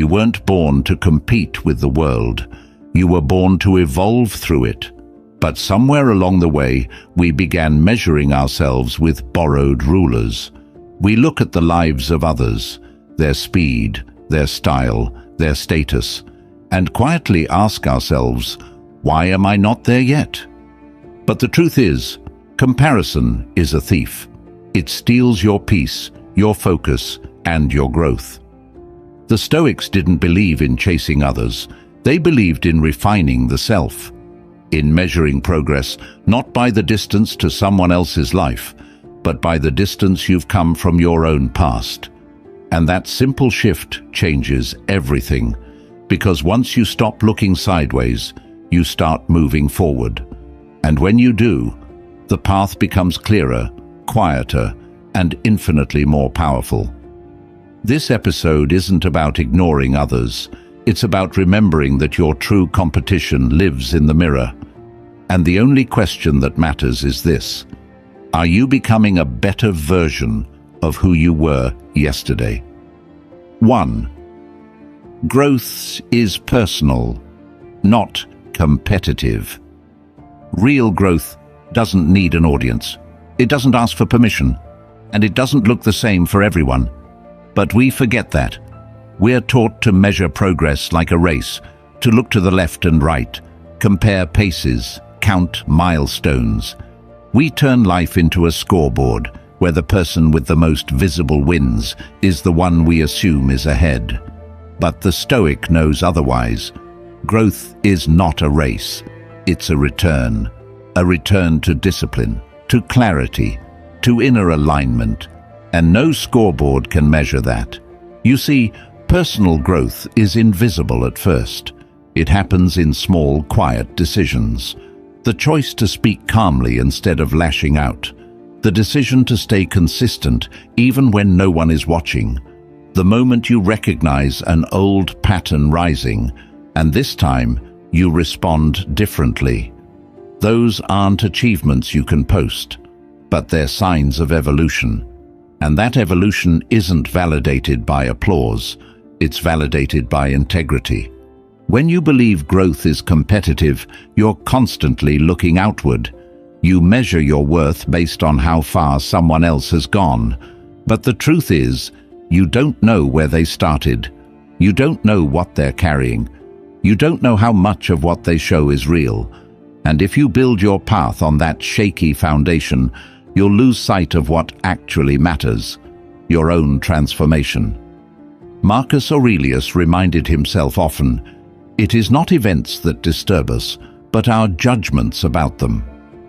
You weren't born to compete with the world. You were born to evolve through it. But somewhere along the way, we began measuring ourselves with borrowed rulers. We look at the lives of others, their speed, their style, their status, and quietly ask ourselves, why am I not there yet? But the truth is, comparison is a thief. It steals your peace, your focus, and your growth. The Stoics didn't believe in chasing others. They believed in refining the self, in measuring progress not by the distance to someone else's life, but by the distance you've come from your own past. And that simple shift changes everything, because once you stop looking sideways, you start moving forward. And when you do, the path becomes clearer, quieter, and infinitely more powerful. This episode isn't about ignoring others. It's about remembering that your true competition lives in the mirror. And the only question that matters is this: are you becoming a better version of who you were yesterday? 1. Growth is personal, not competitive. Real growth doesn't need an audience. It doesn't ask for permission, and it doesn't look the same for everyone. But we forget that. We're taught to measure progress like a race, to look to the left and right, compare paces, count milestones. We turn life into a scoreboard, where the person with the most visible wins is the one we assume is ahead. But the Stoic knows otherwise. Growth is not a race. It's a return to discipline, to clarity, to inner alignment. And no scoreboard can measure that. You see, personal growth is invisible at first. It happens in small, quiet decisions. The choice to speak calmly instead of lashing out. The decision to stay consistent even when no one is watching. The moment you recognize an old pattern rising, and this time you respond differently. Those aren't achievements you can post, but they're signs of evolution. And that evolution isn't validated by applause. It's validated by integrity. When you believe growth is competitive, you're constantly looking outward. You measure your worth based on how far someone else has gone. But the truth is, you don't know where they started. You don't know what they're carrying. You don't know how much of what they show is real. And if you build your path on that shaky foundation, you'll lose sight of what actually matters: your own transformation. Marcus Aurelius reminded himself often, "It is not events that disturb us, but our judgments about them."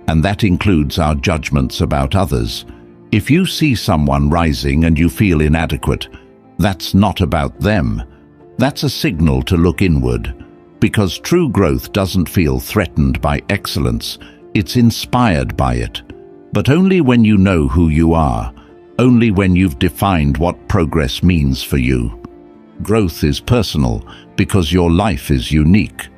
And that includes our judgments about others. If you see someone rising and you feel inadequate, that's not about them. That's a signal to look inward. Because true growth doesn't feel threatened by excellence, it's inspired by it. But only when you know who you are, only when you've defined what progress means for you. Growth is personal because your life is unique.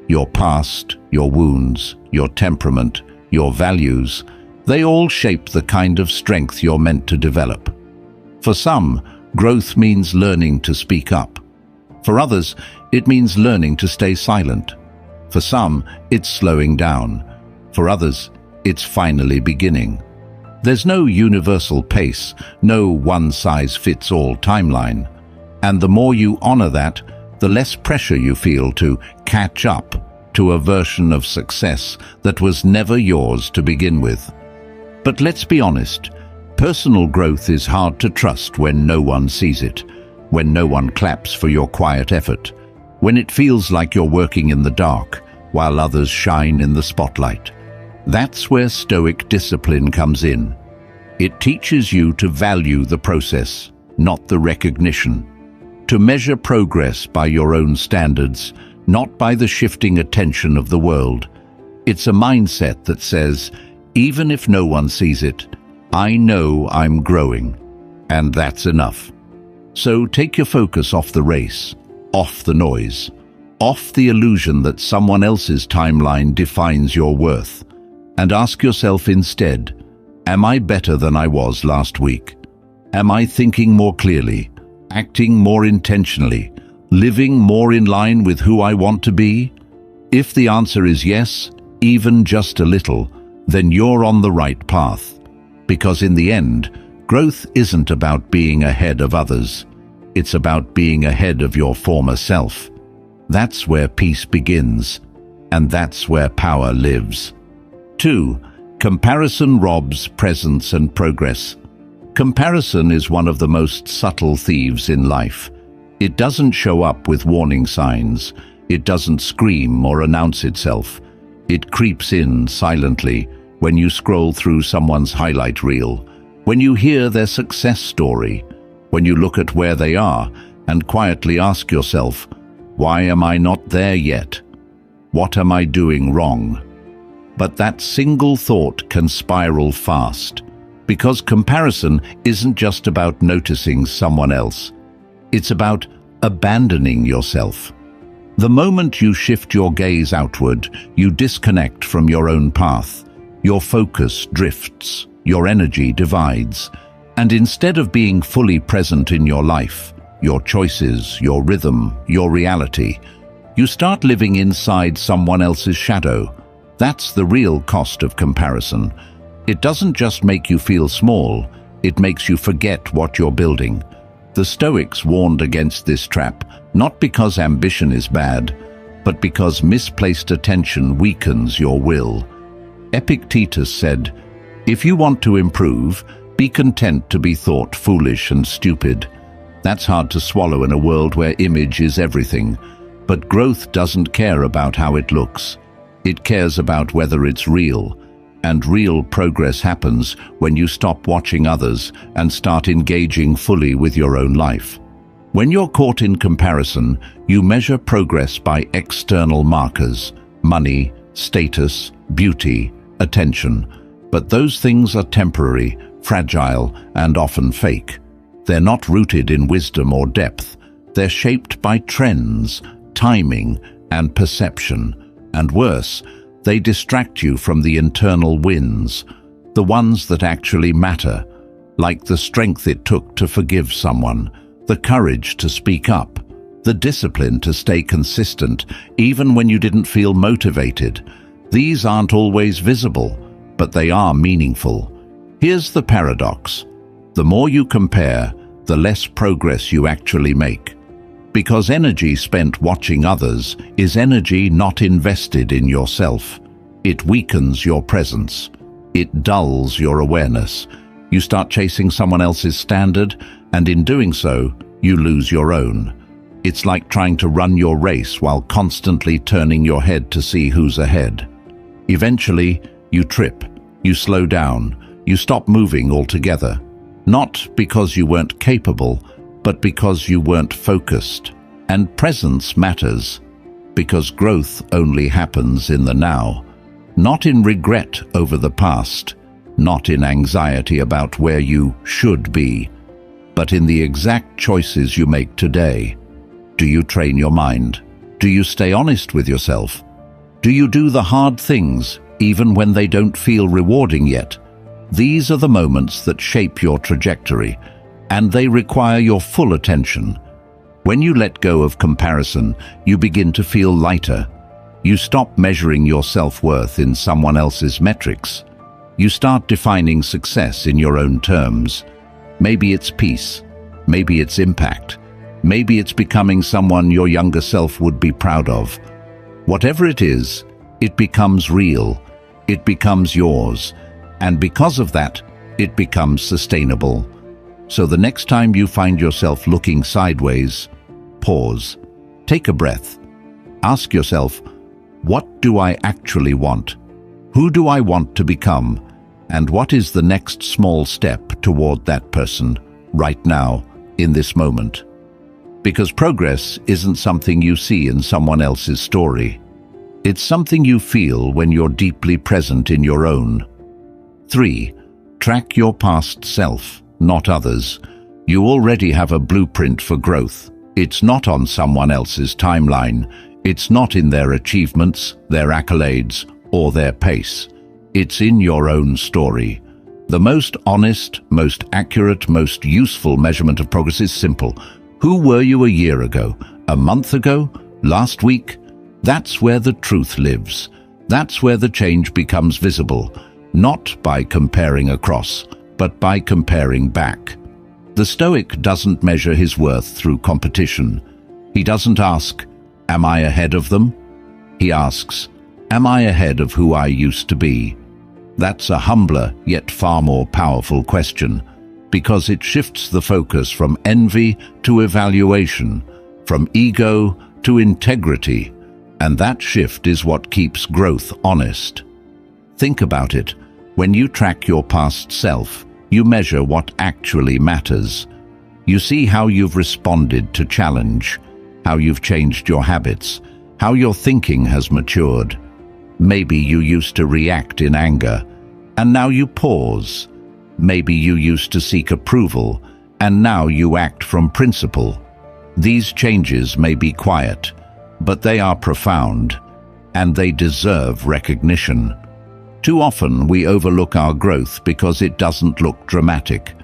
Your past, your wounds, your temperament, your values, they all shape the kind of strength you're meant to develop. For some, growth means learning to speak up. For others, it means learning to stay silent. For some, it's slowing down. For others, it's finally beginning. There's no universal pace, no one-size-fits-all timeline. And the more you honor that, the less pressure you feel to catch up to a version of success that was never yours to begin with. But let's be honest, personal growth is hard to trust when no one sees it, when no one claps for your quiet effort, when it feels like you're working in the dark while others shine in the spotlight. That's where Stoic discipline comes in. It teaches you to value the process, not the recognition. To measure progress by your own standards, not by the shifting attention of the world. It's a mindset that says, even if no one sees it, I know I'm growing, and that's enough. So take your focus off the race, off the noise, off the illusion that someone else's timeline defines your worth, and ask yourself instead, am I better than I was last week? Am I thinking more clearly, acting more intentionally, living more in line with who I want to be? If the answer is yes, even just a little, then you're on the right path. Because in the end, growth isn't about being ahead of others. It's about being ahead of your former self. That's where peace begins, and that's where power lives. 2. Comparison robs presence and progress. Comparison is one of the most subtle thieves in life. It doesn't show up with warning signs. It doesn't scream or announce itself. It creeps in silently when you scroll through someone's highlight reel, when you hear their success story, when you look at where they are and quietly ask yourself, why am I not there yet? What am I doing wrong? But that single thought can spiral fast, because comparison isn't just about noticing someone else. It's about abandoning yourself. The moment you shift your gaze outward, you disconnect from your own path. Your focus drifts, your energy divides, and instead of being fully present in your life, your choices, your rhythm, your reality, you start living inside someone else's shadow. That's the real cost of comparison. It doesn't just make you feel small, it makes you forget what you're building. The Stoics warned against this trap, not because ambition is bad, but because misplaced attention weakens your will. Epictetus said, "If you want to improve, be content to be thought foolish and stupid." That's hard to swallow in a world where image is everything. But growth doesn't care about how it looks. It cares about whether it's real. And real progress happens when you stop watching others and start engaging fully with your own life. When you're caught in comparison, you measure progress by external markers: money, status, beauty, attention. But those things are temporary, fragile, and often fake. They're not rooted in wisdom or depth. They're shaped by trends, timing, and perception. And worse, they distract you from the internal wins, the ones that actually matter, like the strength it took to forgive someone, the courage to speak up, the discipline to stay consistent even when you didn't feel motivated. These aren't always visible, but they are meaningful. Here's the paradox. The more you compare, the less progress you actually make. Because energy spent watching others is energy not invested in yourself. It weakens your presence. It dulls your awareness. You start chasing someone else's standard, and in doing so, you lose your own. It's like trying to run your race while constantly turning your head to see who's ahead. Eventually, you trip, you slow down, you stop moving altogether. Not because you weren't capable, but because you weren't focused. And presence matters, because growth only happens in the now, not in regret over the past, not in anxiety about where you should be, but in the exact choices you make today. Do you train your mind? Do you stay honest with yourself? Do you do the hard things, even when they don't feel rewarding yet? These are the moments that shape your trajectory, and they require your full attention. When you let go of comparison, you begin to feel lighter. You stop measuring your self-worth in someone else's metrics. You start defining success in your own terms. Maybe it's peace. Maybe it's impact. Maybe it's becoming someone your younger self would be proud of. Whatever it is, it becomes real. It becomes yours. And because of that, it becomes sustainable. So the next time you find yourself looking sideways, pause. Take a breath. Ask yourself, what do I actually want? Who do I want to become? And what is the next small step toward that person, right now, in this moment? Because progress isn't something you see in someone else's story. It's something you feel when you're deeply present in your own. 3. Track your past self, not others. You already have a blueprint for growth. It's not on someone else's timeline. It's not in their achievements, their accolades, or their pace. It's in your own story. The most honest, most accurate, most useful measurement of progress is simple. Who were you a year ago, A month ago? Last week? That's where the truth lives. That's where the change becomes visible, not by comparing across, but by comparing back. The Stoic doesn't measure his worth through competition. He doesn't ask, "Am I ahead of them?" He asks, "Am I ahead of who I used to be?" That's a humbler yet far more powerful question, because it shifts the focus from envy to evaluation, from ego to integrity, and that shift is what keeps growth honest. Think about it. When you track your past self, you measure what actually matters. You see how you've responded to challenge, how you've changed your habits, how your thinking has matured. Maybe you used to react in anger, and now you pause. Maybe you used to seek approval, and now you act from principle. These changes may be quiet, but they are profound, and they deserve recognition. Too often we overlook our growth because it doesn't look dramatic.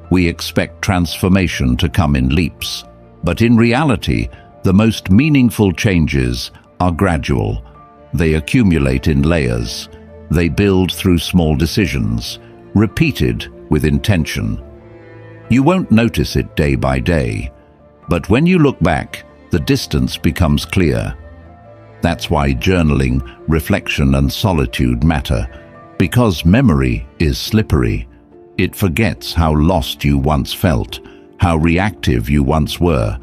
We expect transformation to come in leaps, but in reality, the most meaningful changes are gradual. They accumulate in layers. They build through small decisions, repeated with intention. You won't notice it day by day, but when you look back, the distance becomes clear. That's why journaling, reflection, and solitude matter, because memory is slippery. It forgets how lost you once felt, how reactive you once were,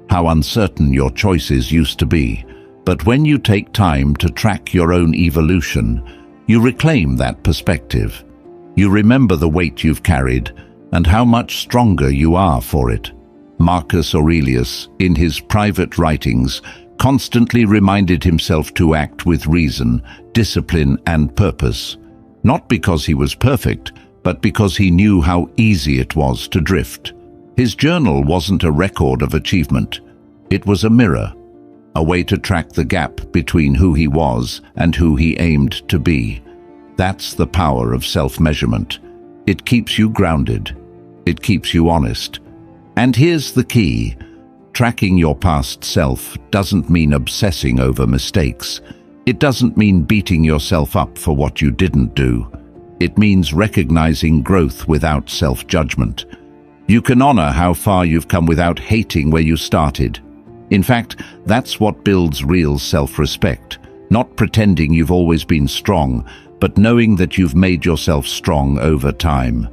how uncertain your choices used to be. But when you take time to track your own evolution, you reclaim that perspective. You remember the weight you've carried and how much stronger you are for it. Marcus Aurelius, in his private writings, constantly reminded himself to act with reason, discipline, and purpose. Not because he was perfect, but because he knew how easy it was to drift. His journal wasn't a record of achievement. It was a mirror, a way to track the gap between who he was and who he aimed to be. That's the power of self-measurement. It keeps you grounded. It keeps you honest. And here's the key. Tracking your past self doesn't mean obsessing over mistakes. It doesn't mean beating yourself up for what you didn't do. It means recognizing growth without self-judgment. You can honor how far you've come without hating where you started. In fact, that's what builds real self-respect. Not pretending you've always been strong, but knowing that you've made yourself strong over time.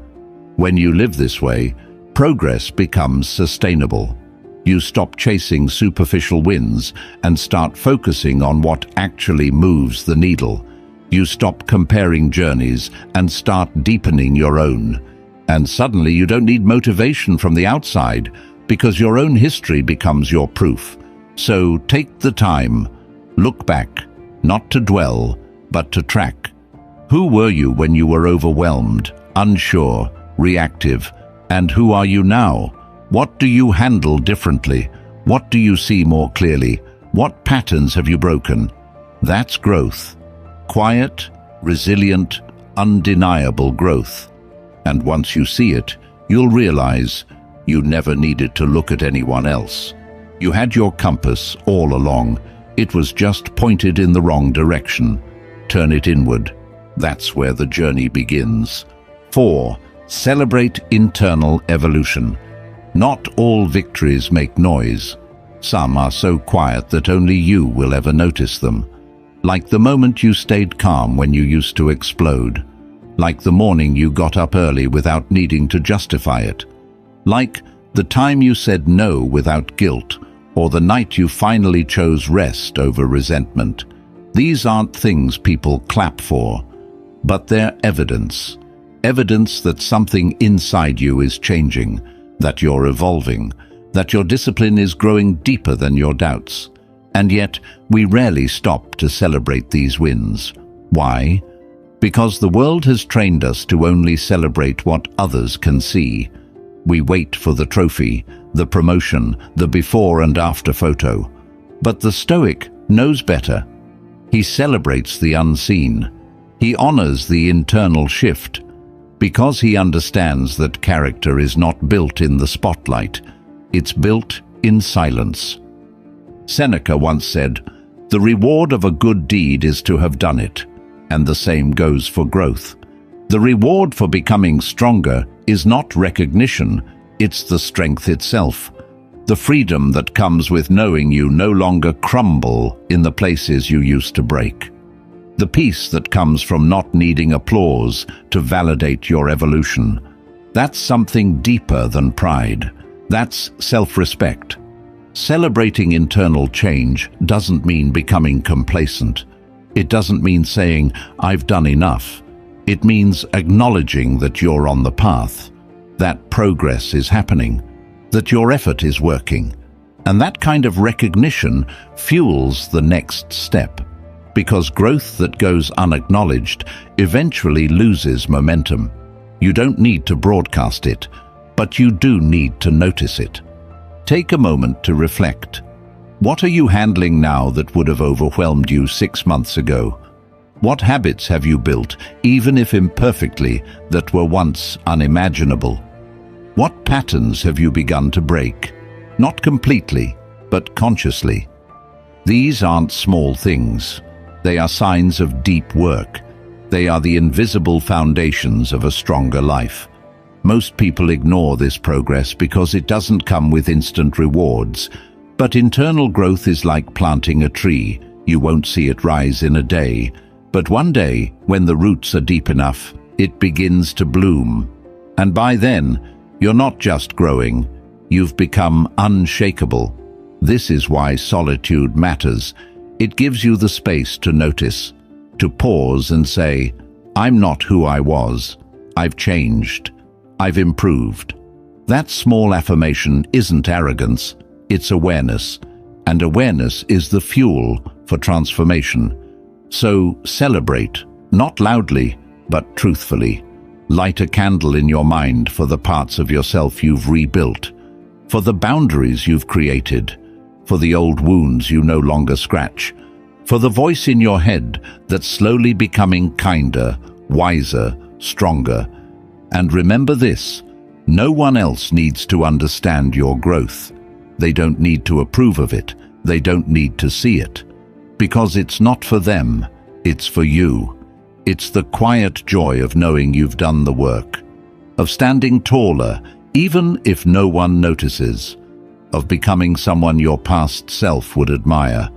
When you live this way, progress becomes sustainable. You stop chasing superficial wins and start focusing on what actually moves the needle. You stop comparing journeys and start deepening your own. And suddenly you don't need motivation from the outside, because your own history becomes your proof. So take the time, look back, not to dwell, but to track. Who were you when you were overwhelmed, unsure, reactive? And who are you now? What do you handle differently? What do you see more clearly? What patterns have you broken? That's growth. Quiet, resilient, undeniable growth. And once you see it, you'll realize you never needed to look at anyone else. You had your compass all along. It was just pointed in the wrong direction. Turn it inward. That's where the journey begins. 4. Celebrate internal evolution. Not all victories make noise. Some are so quiet that only you will ever notice them. Like the moment you stayed calm when you used to explode. Like the morning you got up early without needing to justify it. Like the time you said no without guilt, or the night you finally chose rest over resentment. These aren't things people clap for, but they're evidence. Evidence that something inside you is changing, that you're evolving, that your discipline is growing deeper than your doubts. And yet, we rarely stop to celebrate these wins. Why? Because the world has trained us to only celebrate what others can see. We wait for the trophy, the promotion, the before and after photo. But the Stoic knows better. He celebrates the unseen. He honors the internal shift, because he understands that character is not built in the spotlight. It's built in silence. Seneca once said, "The reward of a good deed is to have done it," and the same goes for growth. The reward for becoming stronger is not recognition, it's the strength itself. The freedom that comes with knowing you no longer crumble in the places you used to break. The peace that comes from not needing applause to validate your evolution. That's something deeper than pride. That's self-respect. Celebrating internal change doesn't mean becoming complacent. It doesn't mean saying, "I've done enough." It means acknowledging that you're on the path, that progress is happening, that your effort is working. And that kind of recognition fuels the next step, because growth that goes unacknowledged eventually loses momentum. You don't need to broadcast it, but you do need to notice it. Take a moment to reflect. What are you handling now that would have overwhelmed you 6 months ago? What habits have you built, even if imperfectly, that were once unimaginable? What patterns have you begun to break? Not completely, but consciously. These aren't small things. They are signs of deep work. They are the invisible foundations of a stronger life. Most people ignore this progress because it doesn't come with instant rewards. But internal growth is like planting a tree. You won't see it rise in a day. But one day, when the roots are deep enough, it begins to bloom. And by then, you're not just growing, you've become unshakable. This is why solitude matters. It gives you the space to notice, to pause and say, "I'm not who I was. I've changed. I've improved." That small affirmation isn't arrogance, it's awareness. And awareness is the fuel for transformation. So celebrate, not loudly, but truthfully. Light a candle in your mind for the parts of yourself you've rebuilt, for the boundaries you've created, for the old wounds you no longer scratch, for the voice in your head that's slowly becoming kinder, wiser, stronger. And remember this, no one else needs to understand your growth. They don't need to approve of it. They don't need to see it. Because it's not for them, it's for you. It's the quiet joy of knowing you've done the work, of standing taller, even if no one notices, of becoming someone your past self would admire.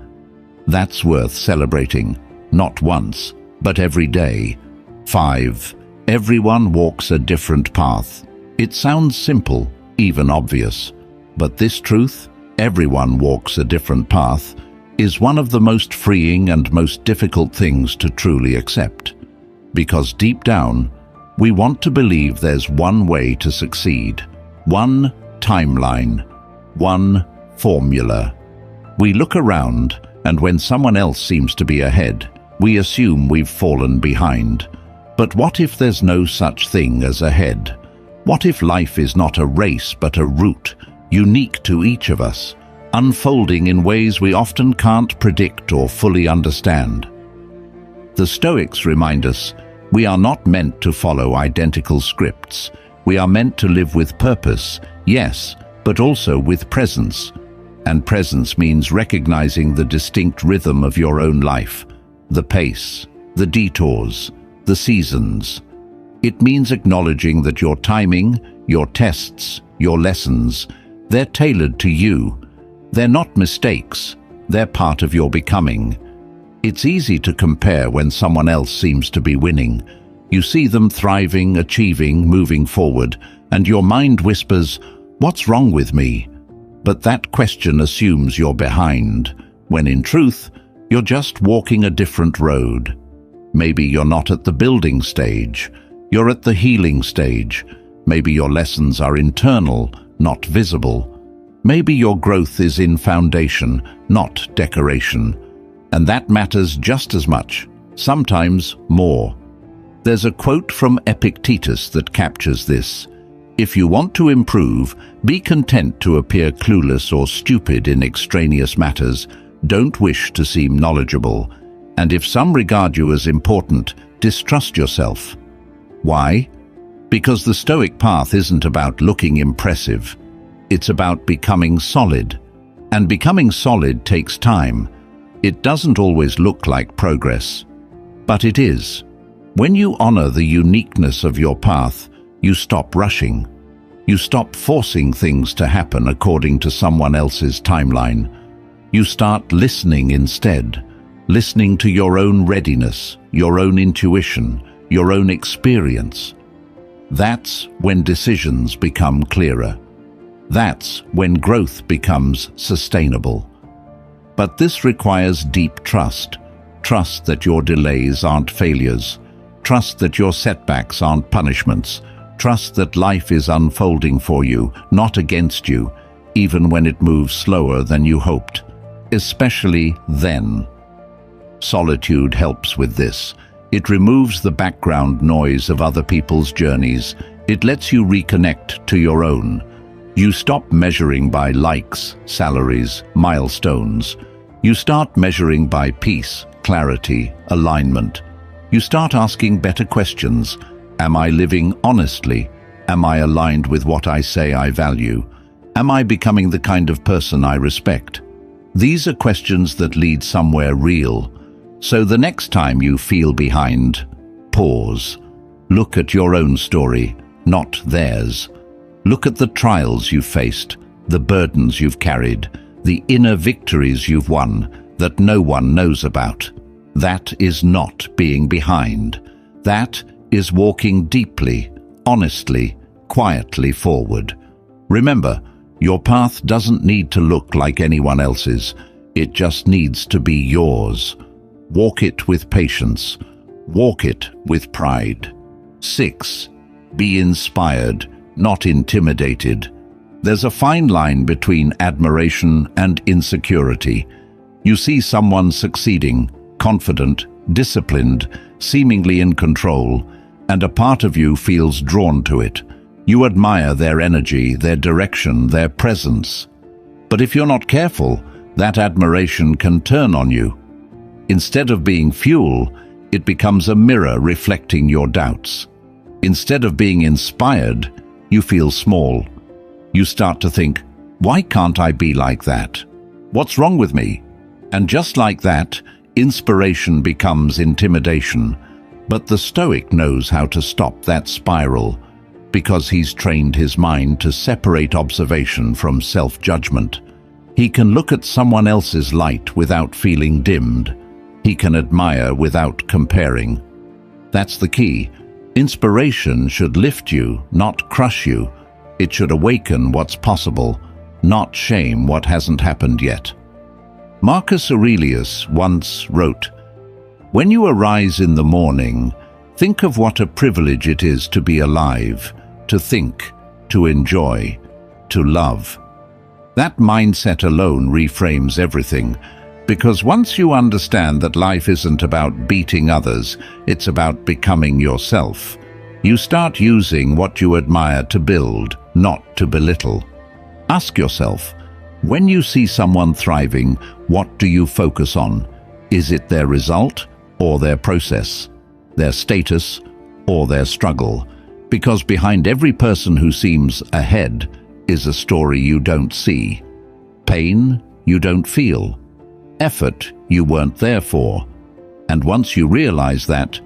That's worth celebrating, not once, but every day. 5. Everyone walks a different path. It sounds simple, even obvious. But this truth, everyone walks a different path, is one of the most freeing and most difficult things to truly accept. Because deep down, we want to believe there's one way to succeed, one timeline, one formula. We look around, and when someone else seems to be ahead, we assume we've fallen behind. But what if there's no such thing as ahead? What if life is not a race but a route, unique to each of us, unfolding in ways we often can't predict or fully understand? The Stoics remind us, we are not meant to follow identical scripts. We are meant to live with purpose, yes, but also with presence. And presence means recognizing the distinct rhythm of your own life, the pace, the detours, the seasons. It means acknowledging that your timing, your tests, your lessons, they're tailored to you. They're not mistakes, they're part of your becoming. It's easy to compare when someone else seems to be winning. You see them thriving, achieving, moving forward, and your mind whispers, "What's wrong with me?" But that question assumes you're behind, when in truth, you're just walking a different road. Maybe you're not at the building stage, you're at the healing stage. Maybe your lessons are internal, not visible. Maybe your growth is in foundation, not decoration. And that matters just as much, sometimes more. There's a quote from Epictetus that captures this. If you want to improve, be content to appear clueless or stupid in extraneous matters. Don't wish to seem knowledgeable. And if some regard you as important, distrust yourself. Why? Because the Stoic path isn't about looking impressive. It's about becoming solid. And becoming solid takes time. It doesn't always look like progress, but it is. When you honor the uniqueness of your path, you stop rushing. You stop forcing things to happen according to someone else's timeline. You start listening instead, listening to your own readiness, your own intuition, your own experience. That's when decisions become clearer. That's when growth becomes sustainable. But this requires deep trust. Trust that your delays aren't failures. Trust that your setbacks aren't punishments. Trust that life is unfolding for you, not against you, even when it moves slower than you hoped. Especially then. Solitude helps with this. It removes the background noise of other people's journeys. It lets you reconnect to your own. You stop measuring by likes, salaries, milestones. You start measuring by peace, clarity, alignment. You start asking better questions. Am I living honestly? Am I aligned with what I say I value? Am I becoming the kind of person I respect? These are questions that lead somewhere real. So the next time you feel behind, pause. Look at your own story, not theirs. Look at the trials you've faced, the burdens you've carried, the inner victories you've won that no one knows about. That is not being behind. That is walking deeply, honestly, quietly forward. Remember, your path doesn't need to look like anyone else's. It just needs to be yours. Walk it with patience. Walk it with pride. 6. Be inspired, not intimidated. There's a fine line between admiration and insecurity. You see someone succeeding, confident, disciplined, seemingly in control, and a part of you feels drawn to it. You admire their energy, their direction, their presence. But if you're not careful, that admiration can turn on you. Instead of being fuel, it becomes a mirror reflecting your doubts. Instead of being inspired, you feel small. You start to think, why can't I be like that? What's wrong with me? And just like that, inspiration becomes intimidation. But the Stoic knows how to stop that spiral, because he's trained his mind to separate observation from self-judgment. He can look at someone else's light without feeling dimmed. He can admire without comparing. That's the key. Inspiration should lift you, not crush you. It should awaken what's possible, not shame what hasn't happened yet. Marcus Aurelius once wrote, "When you arise in the morning, think of what a privilege it is to be alive, to think, to enjoy, to love." That mindset alone reframes everything, because once you understand that life isn't about beating others, it's about becoming yourself, you start using what you admire to build, not to belittle. Ask yourself, when you see someone thriving, what do you focus on? Is it their result or their process, their status or their struggle? Because behind every person who seems ahead is a story you don't see, pain you don't feel, effort you weren't there for. And once you realize that,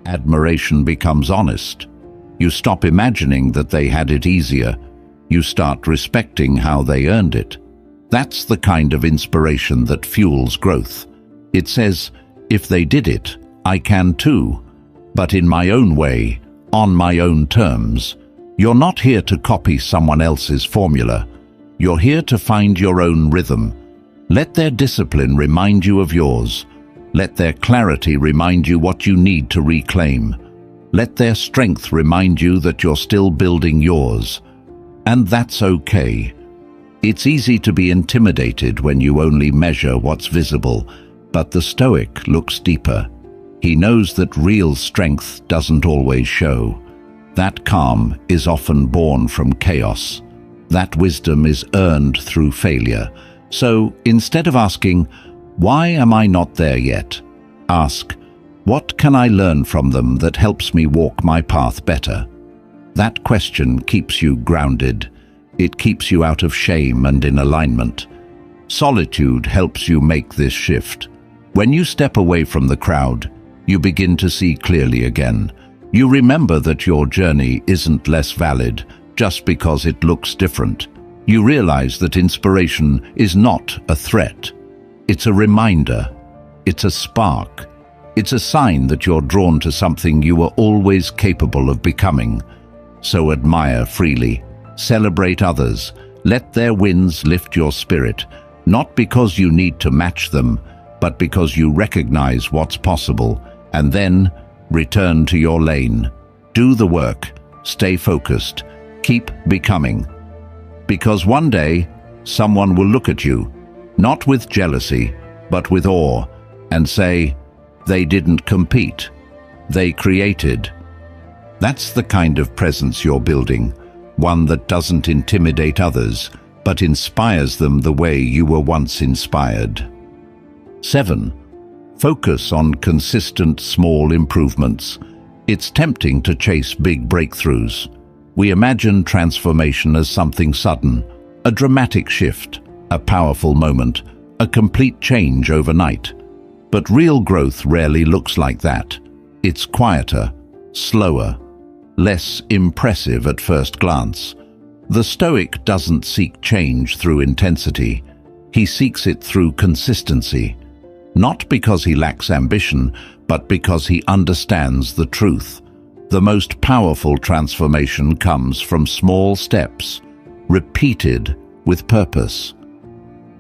admiration becomes honest. You stop imagining that they had it easier. You start respecting how they earned it. That's the kind of inspiration that fuels growth. It says, if they did it, I can too, but in my own way, on my own terms. You're not here to copy someone else's formula. You're here to find your own rhythm. Let their discipline remind you of yours. Let their clarity remind you what you need to reclaim. Let their strength remind you that you're still building yours. And that's okay. It's easy to be intimidated when you only measure what's visible, but the Stoic looks deeper. He knows that real strength doesn't always show. That calm is often born from chaos. That wisdom is earned through failure. So instead of asking, why am I not there yet? Ask, what can I learn from them that helps me walk my path better? That question keeps you grounded. It keeps you out of shame and in alignment. Solitude helps you make this shift. When you step away from the crowd, you begin to see clearly again. You remember that your journey isn't less valid just because it looks different. You realize that inspiration is not a threat. It's a reminder. It's a spark. It's a sign that you're drawn to something you were always capable of becoming. So admire freely. Celebrate others. Let their wins lift your spirit, not because you need to match them, but because you recognize what's possible, and then return to your lane. Do the work. Stay focused. Keep becoming. Because one day, someone will look at you, not with jealousy, but with awe, and say, they didn't compete. They created. That's the kind of presence you're building, one that doesn't intimidate others, but inspires them the way you were once inspired. 7. Focus on consistent small improvements. It's tempting to chase big breakthroughs. We imagine transformation as something sudden, a dramatic shift, a powerful moment, a complete change overnight. But real growth rarely looks like that. It's quieter, slower, less impressive at first glance. The Stoic doesn't seek change through intensity. He seeks it through consistency. Not because he lacks ambition, but because he understands the truth. The most powerful transformation comes from small steps, repeated with purpose.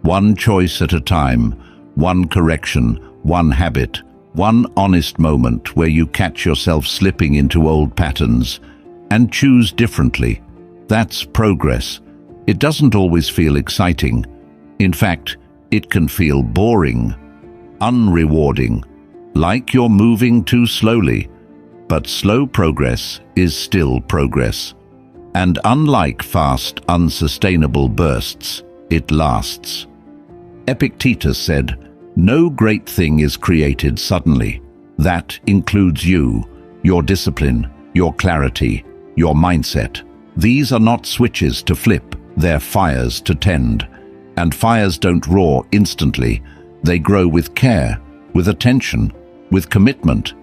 One choice at a time, one correction, one habit, one honest moment where you catch yourself slipping into old patterns and choose differently. That's progress. It doesn't always feel exciting. In fact, it can feel boring, unrewarding, like you're moving too slowly. But slow progress is still progress. And unlike fast, unsustainable bursts, it lasts. Epictetus said, "No great thing is created suddenly. That includes you, your discipline, your clarity, your mindset. These are not switches to flip, they're fires to tend. And fires don't roar instantly. They grow with care, with attention, with commitment.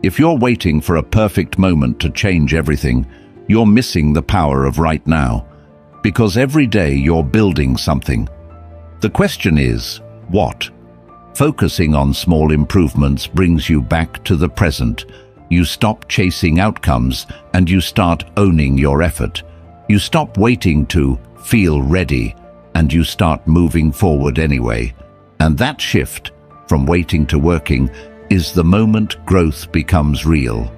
If you're waiting for a perfect moment to change everything, you're missing the power of right now. Because every day you're building something. The question is, what? Focusing on small improvements brings you back to the present. You stop chasing outcomes and you start owning your effort. You stop waiting to feel ready and you start moving forward anyway. And that shift, from waiting to working, is the moment growth becomes real.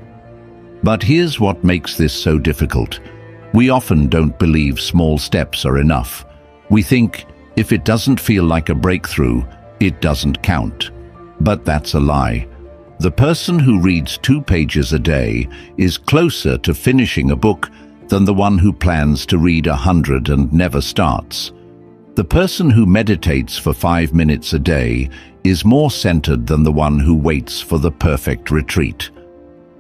But here's what makes this so difficult. We often don't believe small steps are enough. We think if it doesn't feel like a breakthrough, it doesn't count. But that's a lie. The person who reads 2 pages a day is closer to finishing a book than the one who plans to read 100 and never starts. The person who meditates for 5 minutes a day is more centered than the one who waits for the perfect retreat.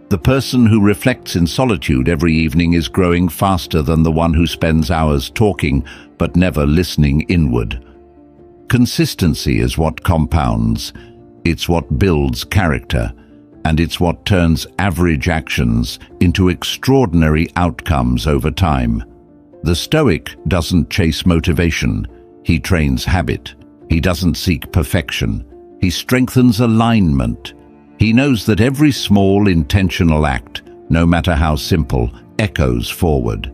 The person who reflects in solitude every evening is growing faster than the one who spends hours talking but never listening inward. Consistency is what compounds, it's what builds character, and it's what turns average actions into extraordinary outcomes over time. The Stoic doesn't chase motivation, he trains habit. He doesn't seek perfection, he strengthens alignment. He knows that every small intentional act, no matter how simple, echoes forward.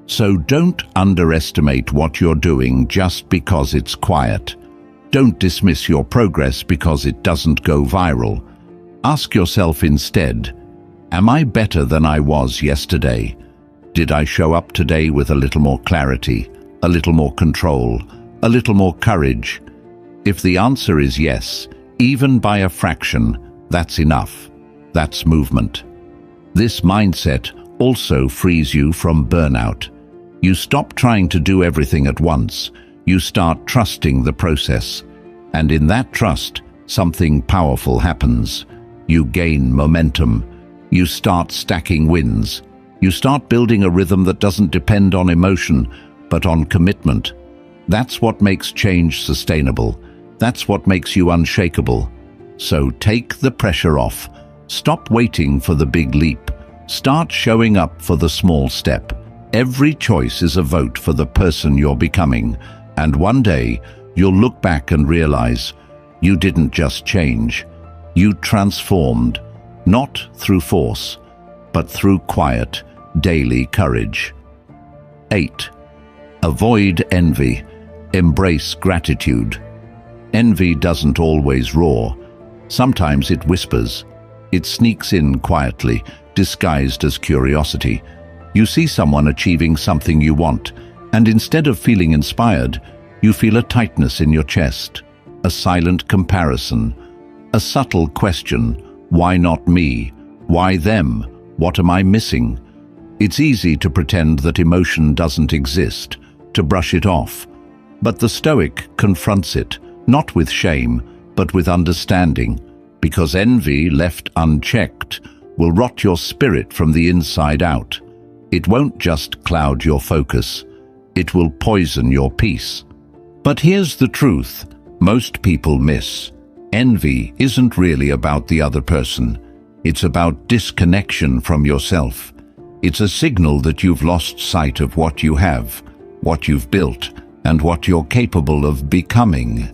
So don't underestimate what you're doing just because it's quiet. Don't dismiss your progress because it doesn't go viral. Ask yourself instead, am I better than I was yesterday? Did I show up today with a little more clarity, a little more control, a little more courage? If the answer is yes, even by a fraction, that's enough. That's movement. This mindset also frees you from burnout. You stop trying to do everything at once. You start trusting the process. And in that trust, something powerful happens. You gain momentum. You start stacking wins. You start building a rhythm that doesn't depend on emotion, but on commitment. That's what makes change sustainable. That's what makes you unshakable. So take the pressure off. Stop waiting for the big leap. Start showing up for the small step. Every choice is a vote for the person you're becoming, and one day you'll look back and realize you didn't just change, you transformed, not through force, but through quiet, daily courage. 8. Avoid envy. Embrace gratitude. Envy doesn't always roar. Sometimes it whispers. It sneaks in quietly, disguised as curiosity. You see someone achieving something you want, and instead of feeling inspired, you feel a tightness in your chest, a silent comparison, a subtle question: why not me? Why them? What am I missing? It's easy to pretend that emotion doesn't exist, to brush it off. But the Stoic confronts it, not with shame, but with understanding, because envy, left unchecked, will rot your spirit from the inside out. It won't just cloud your focus, it will poison your peace. But here's the truth most people miss. Envy isn't really about the other person. It's about disconnection from yourself. It's a signal that you've lost sight of what you have, what you've built, and what you're capable of becoming.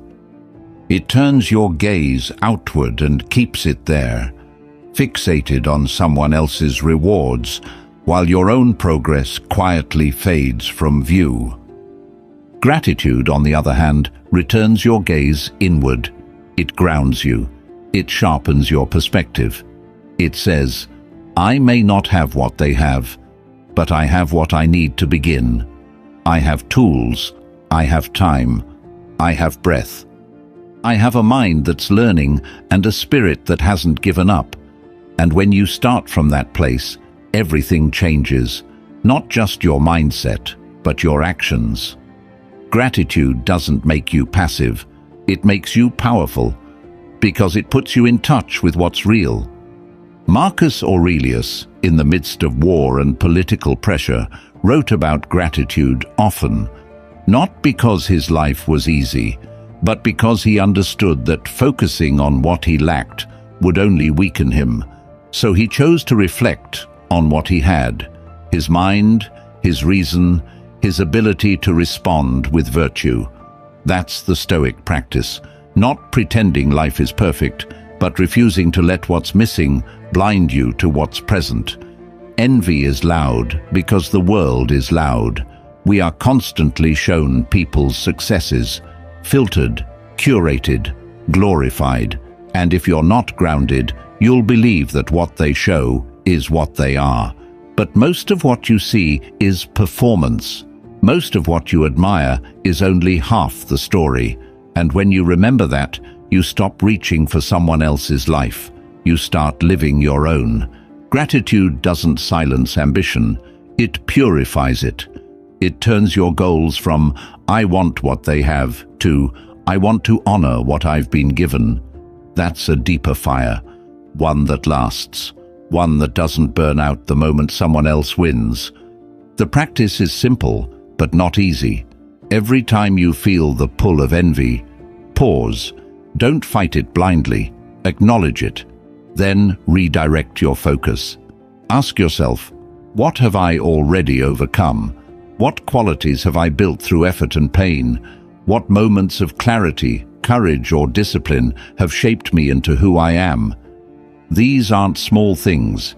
It turns your gaze outward and keeps it there, fixated on someone else's rewards, while your own progress quietly fades from view. Gratitude, on the other hand, returns your gaze inward. It grounds you. It sharpens your perspective. It says, I may not have what they have, but I have what I need to begin. I have tools. I have time. I have breath. I have a mind that's learning and a spirit that hasn't given up. And when you start from that place, everything changes. Not just your mindset, but your actions. Gratitude doesn't make you passive. It makes you powerful, because it puts you in touch with what's real. Marcus Aurelius, in the midst of war and political pressure, wrote about gratitude often, not because his life was easy, but because he understood that focusing on what he lacked would only weaken him. So he chose to reflect on what he had: his mind, his reason, his ability to respond with virtue. That's the Stoic practice, not pretending life is perfect, but refusing to let what's missing blind you to what's present. Envy is loud because the world is loud. We are constantly shown people's successes, filtered, curated, glorified, and if you're not grounded, you'll believe that what they show is what they are. But most of what you see is performance. Most of what you admire is only half the story. And when you remember that, you stop reaching for someone else's life. You start living your own. Gratitude doesn't silence ambition. It purifies it. It turns your goals from "I want what they have" to "I want to honor what I've been given." That's a deeper fire, one that lasts, one that doesn't burn out the moment someone else wins. The practice is simple, but not easy. Every time you feel the pull of envy, pause. Don't fight it blindly. Acknowledge it. Then redirect your focus. Ask yourself, what have I already overcome? What qualities have I built through effort and pain? What moments of clarity, courage, or discipline have shaped me into who I am? These aren't small things.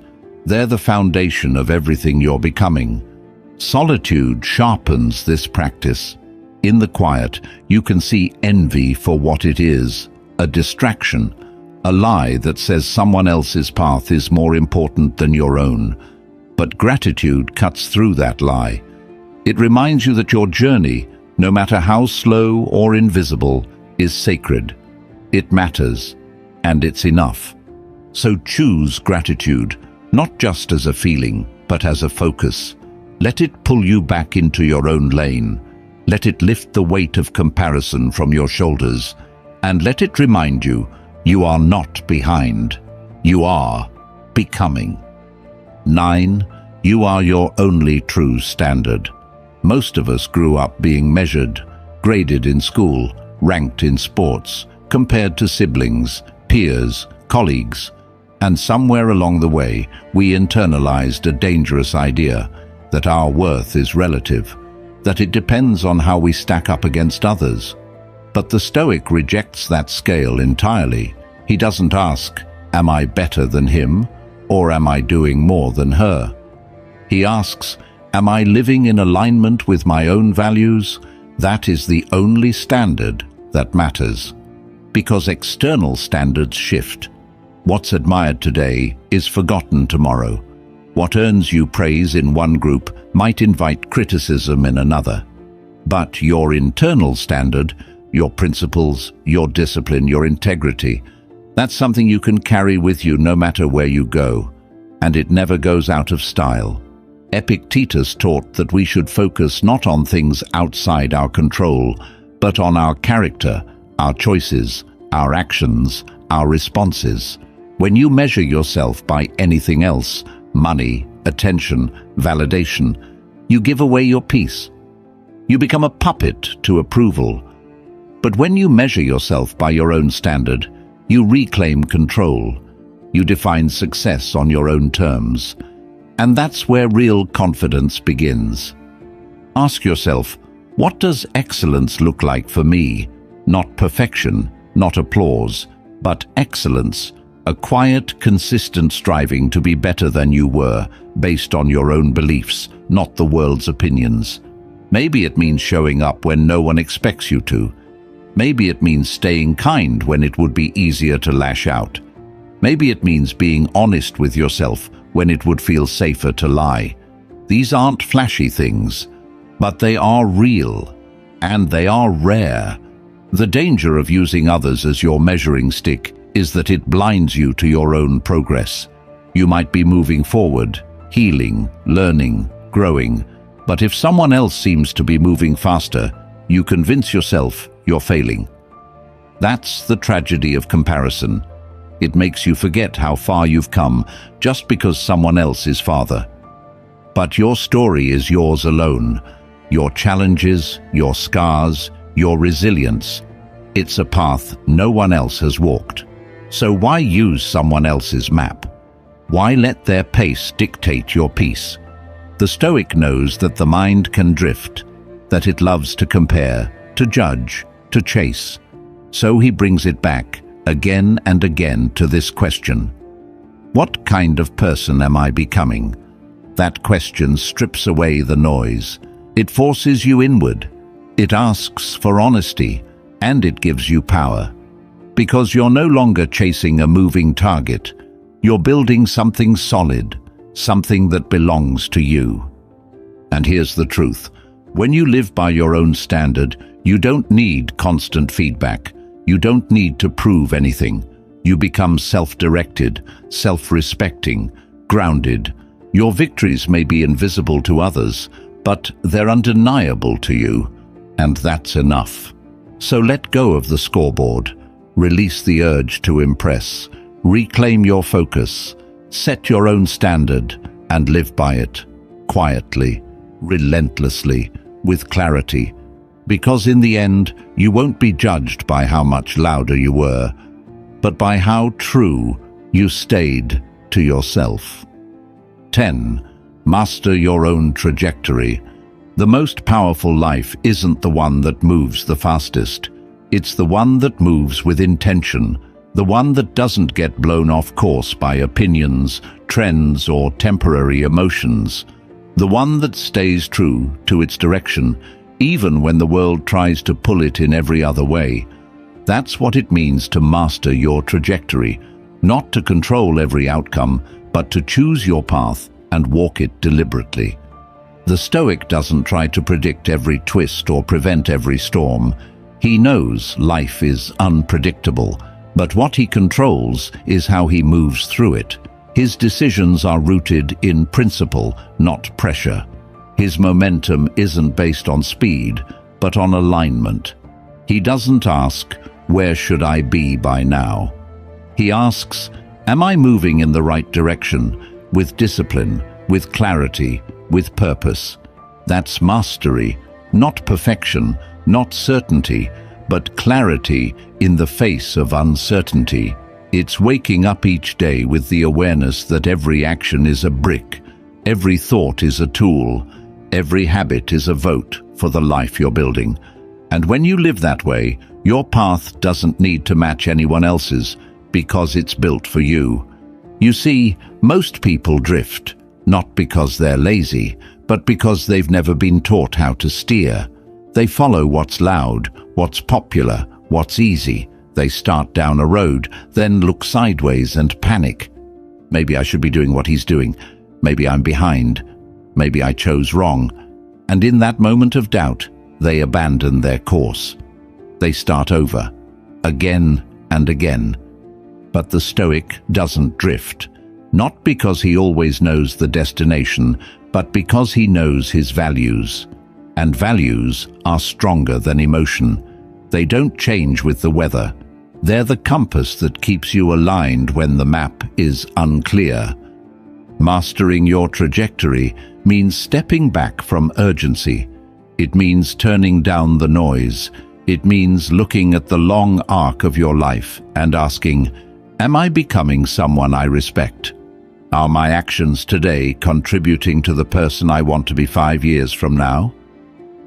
They're the foundation of everything you're becoming. Solitude sharpens this practice. In the quiet, you can see envy for what it is: a distraction, a lie that says someone else's path is more important than your own. But gratitude cuts through that lie. It reminds you that your journey, no matter how slow or invisible, is sacred. It matters, and it's enough. So choose gratitude, not just as a feeling, but as a focus. Let it pull you back into your own lane. Let it lift the weight of comparison from your shoulders. And let it remind you, you are not behind. You are becoming. 9. You are your only true standard. Most of us grew up being measured, graded in school, ranked in sports, compared to siblings, peers, colleagues. And somewhere along the way, we internalized a dangerous idea that our worth is relative, that it depends on how we stack up against others. But the Stoic rejects that scale entirely. He doesn't ask, am I better than him, or am I doing more than her? He asks, am I living in alignment with my own values? That is the only standard that matters. Because external standards shift. What's admired today is forgotten tomorrow. What earns you praise in one group might invite criticism in another. But your internal standard, your principles, your discipline, your integrity, that's something you can carry with you no matter where you go, and it never goes out of style. Epictetus taught that we should focus not on things outside our control, but on our character, our choices, our actions, our responses. When you measure yourself by anything else, money, attention, validation, you give away your peace. You become a puppet to approval. But when you measure yourself by your own standard, you reclaim control. You define success on your own terms. And that's where real confidence begins. Ask yourself, what does excellence look like for me? Not perfection, not applause, but excellence. A quiet, consistent striving to be better than you were, based on your own beliefs, not the world's opinions. Maybe it means showing up when no one expects you to. Maybe it means staying kind when it would be easier to lash out. Maybe it means being honest with yourself when it would feel safer to lie. These aren't flashy things, but they are real, and they are rare. The danger of using others as your measuring stick is that it blinds you to your own progress. You might be moving forward, healing, learning, growing, but if someone else seems to be moving faster, you convince yourself you're failing. That's the tragedy of comparison. It makes you forget how far you've come just because someone else is farther. But your story is yours alone. Your challenges, your scars, your resilience. It's a path no one else has walked. So why use someone else's map? Why let their pace dictate your peace? The Stoic knows that the mind can drift, that it loves to compare, to judge, to chase. So he brings it back, again and again, to this question. What kind of person am I becoming? That question strips away the noise. It forces you inward. It asks for honesty, and it gives you power. Because you're no longer chasing a moving target. You're building something solid, something that belongs to you. And here's the truth. When you live by your own standard, you don't need constant feedback. You don't need to prove anything. You become self-directed, self-respecting, grounded. Your victories may be invisible to others, but they're undeniable to you, and that's enough. So let go of the scoreboard. Release the urge to impress. Reclaim your focus. Set your own standard and live by it, quietly, relentlessly, with clarity. Because in the end, you won't be judged by how much louder you were, but by how true you stayed to yourself. 10. Master your own trajectory. The most powerful life isn't the one that moves the fastest. It's the one that moves with intention, the one that doesn't get blown off course by opinions, trends, or temporary emotions. The one that stays true to its direction, even when the world tries to pull it in every other way. That's what it means to master your trajectory, not to control every outcome, but to choose your path and walk it deliberately. The Stoic doesn't try to predict every twist or prevent every storm. He knows life is unpredictable, but what he controls is how he moves through it. His decisions are rooted in principle, not pressure. His momentum isn't based on speed, but on alignment. He doesn't ask, where should I be by now? He asks, am I moving in the right direction, with discipline, with clarity, with purpose? That's mastery, not perfection, not certainty, but clarity in the face of uncertainty. It's waking up each day with the awareness that every action is a brick, every thought is a tool, every habit is a vote for the life you're building. And when you live that way, your path doesn't need to match anyone else's because it's built for you. You see, most people drift, not because they're lazy, but because they've never been taught how to steer. They follow what's loud, what's popular, what's easy. They start down a road, then look sideways and panic. Maybe I should be doing what he's doing. Maybe I'm behind. Maybe I chose wrong. And in that moment of doubt, they abandon their course. They start over, again and again. But the Stoic doesn't drift, not because he always knows the destination, but because he knows his values. And values are stronger than emotion. They don't change with the weather. They're the compass that keeps you aligned when the map is unclear. Mastering your trajectory means stepping back from urgency. It means turning down the noise. It means looking at the long arc of your life and asking, am I becoming someone I respect? Are my actions today contributing to the person I want to be 5 years from now?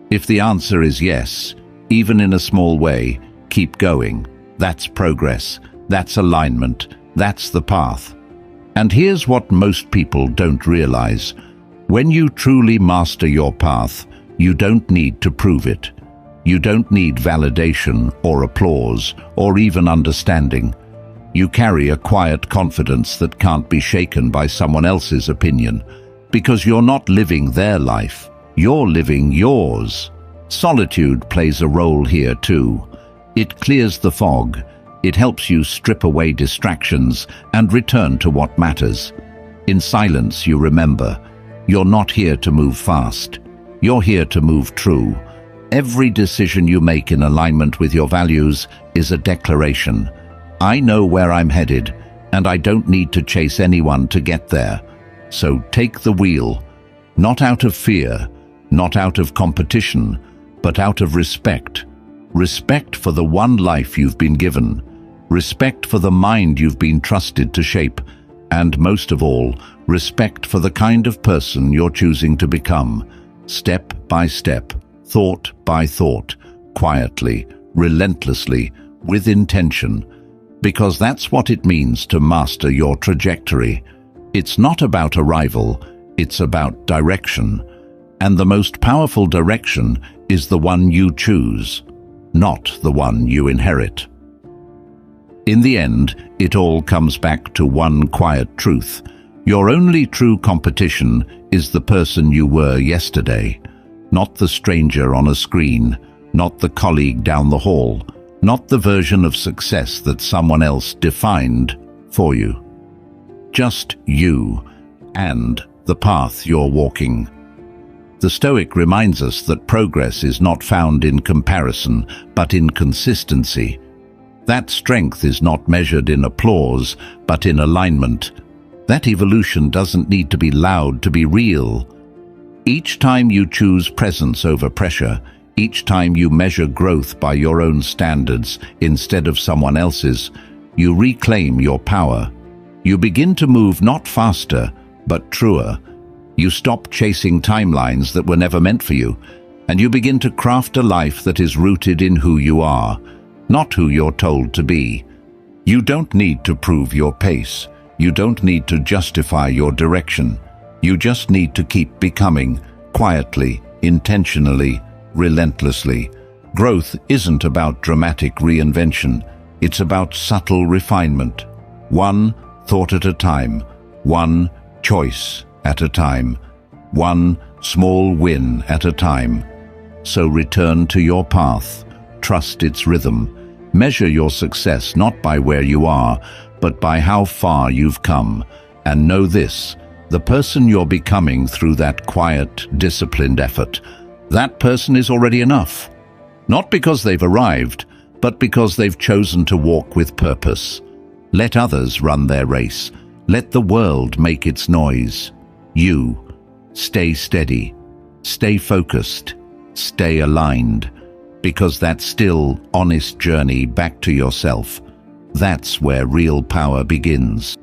If the answer is yes, even in a small way, keep going. That's progress. That's alignment. That's the path. And here's what most people don't realize. When you truly master your path, you don't need to prove it. You don't need validation or applause or even understanding. You carry a quiet confidence that can't be shaken by someone else's opinion, because you're not living their life, you're living yours. Solitude plays a role here too. It clears the fog, it helps you strip away distractions and return to what matters. In silence, you remember, you're not here to move fast, you're here to move true. Every decision you make in alignment with your values is a declaration. I know where I'm headed, and I don't need to chase anyone to get there. So take the wheel, not out of fear, not out of competition, but out of respect. Respect for the one life you've been given, respect for the mind you've been trusted to shape, and most of all, respect for the kind of person you're choosing to become, step by step, thought by thought, quietly, relentlessly, with intention. Because that's what it means to master your trajectory. It's not about arrival, it's about direction. And the most powerful direction is the one you choose, not the one you inherit. In the end, it all comes back to one quiet truth. Your only true competition is the person you were yesterday, not the stranger on a screen, not the colleague down the hall, not the version of success that someone else defined for you. Just you and the path you're walking. The Stoic reminds us that progress is not found in comparison, but in consistency. That strength is not measured in applause, but in alignment. That evolution doesn't need to be loud to be real. Each time you choose presence over pressure, each time you measure growth by your own standards instead of someone else's, you reclaim your power. You begin to move not faster, but truer. You stop chasing timelines that were never meant for you, and you begin to craft a life that is rooted in who you are, not who you're told to be. You don't need to prove your pace. You don't need to justify your direction. You just need to keep becoming, quietly, intentionally, relentlessly. Growth isn't about dramatic reinvention. It's about subtle refinement. One thought at a time, one choice at a time, one small win at a time. So return to your path, trust its rhythm, measure your success not by where you are, but by how far you've come, and know this, the person you're becoming through that quiet, disciplined effort, that person is already enough. Not because they've arrived, but because they've chosen to walk with purpose. Let others run their race. Let the world make its noise. You, stay steady, stay focused, stay aligned, because that still, honest journey back to yourself, that's where real power begins.